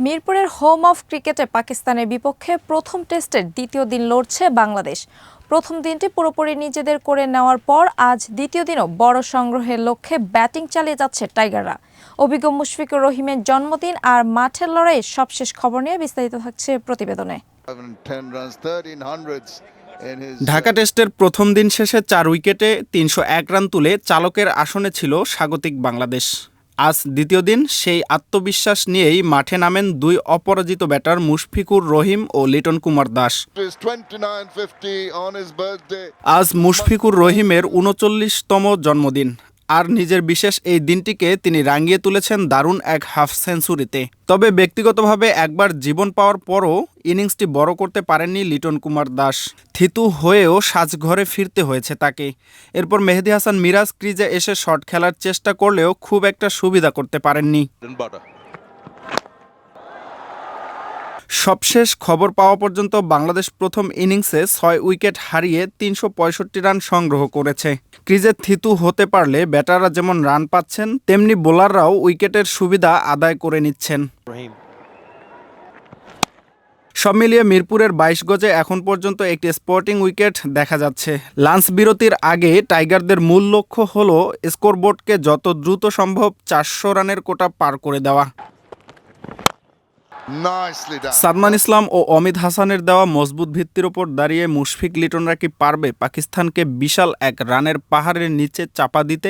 মিরপুরের home of ক্রিকেটে পাকিস্তানের বিপক্ষে প্রথম টেস্টের দ্বিতীয় দিন লড়ছে বাংলাদেশ। প্রথম দিনটি পুরোপুরি নিজেদের করে নেওয়ার পর আজ দ্বিতীয় দিনও বড় সংগ্রহের লক্ষ্যে ব্যাটিং চালিয়ে যাচ্ছে টাইগাররা। অভিজ্ঞ মুশফিকুর রহিমের জন্মদিন আর মাঠের লড়াইয়ের সবশেষ খবর নিয়ে বিস্তারিত থাকছে প্রতিবেদনে। ঢাকা টেস্টের প্রথম দিন শেষে 4 উইকেটে 301 রান তুলে চালকের আসনে ছিল স্বাগতিক বাংলাদেশ। আজ দ্বিতীয় দিন সেই আত্মবিশ্বাস নিয়েই মাঠে নামেন দুই অপরাজিত ব্যাটার মুশফিকুর রহিম ও লিটন কুমার দাস। আজ মুশফিকুর রহিমের ৩৯তম জন্মদিন, আর নিজের বিশেষ এই দিনটিকে তিনি রাঙিয়ে তুলেছেন দারুণ এক হাফ সেঞ্চুরিতে। তবে ব্যক্তিগতভাবে একবার জীবন পাওয়ার পরও ইনিংসটি বড় করতে পারেননি লিটন কুমার দাস। থিতু হয়েও সাজঘরে ফিরতে হয়েছে তাকে। এরপর মেহেদী হাসান মিরাজ ক্রিজে এসে শট খেলার চেষ্টা করলেও খুব একটা সুবিধা করতে পারেননি। সবশেষ খবর পাওয়া পর্যন্ত বাংলাদেশ প্রথম ইনিংসে 6 উইকেট হারিয়ে ৩৬৫ রান সংগ্রহ করেছে। ক্রিজে থিতু হতে পারলে ব্যাটাররা যেমন রান পাচ্ছেন, তেমনি বোলাররাও উইকেটের সুবিধা আদায় করে নিচ্ছেন। সব মিলিয়ে মিরপুরের 22 গজে এখন পর্যন্ত একটি স্পোর্টিং উইকেট দেখা যাচ্ছে। লাঞ্চ বিরতির আগে টাইগারদের মূল লক্ষ্য হল স্কোরবোর্ডকে যত দ্রুত সম্ভব 400 রানের কোটা পার করে দেওয়া। সাদমান ইসলাম ও অমিত হাসানের দেওয়া মজবুত ভিত্তির ওপর দাঁড়িয়ে মুশফিক লিটনরা কি পারবে পাকিস্তানকে বিশাল এক রানের পাহাড়ের নিচে চাপা দিতে?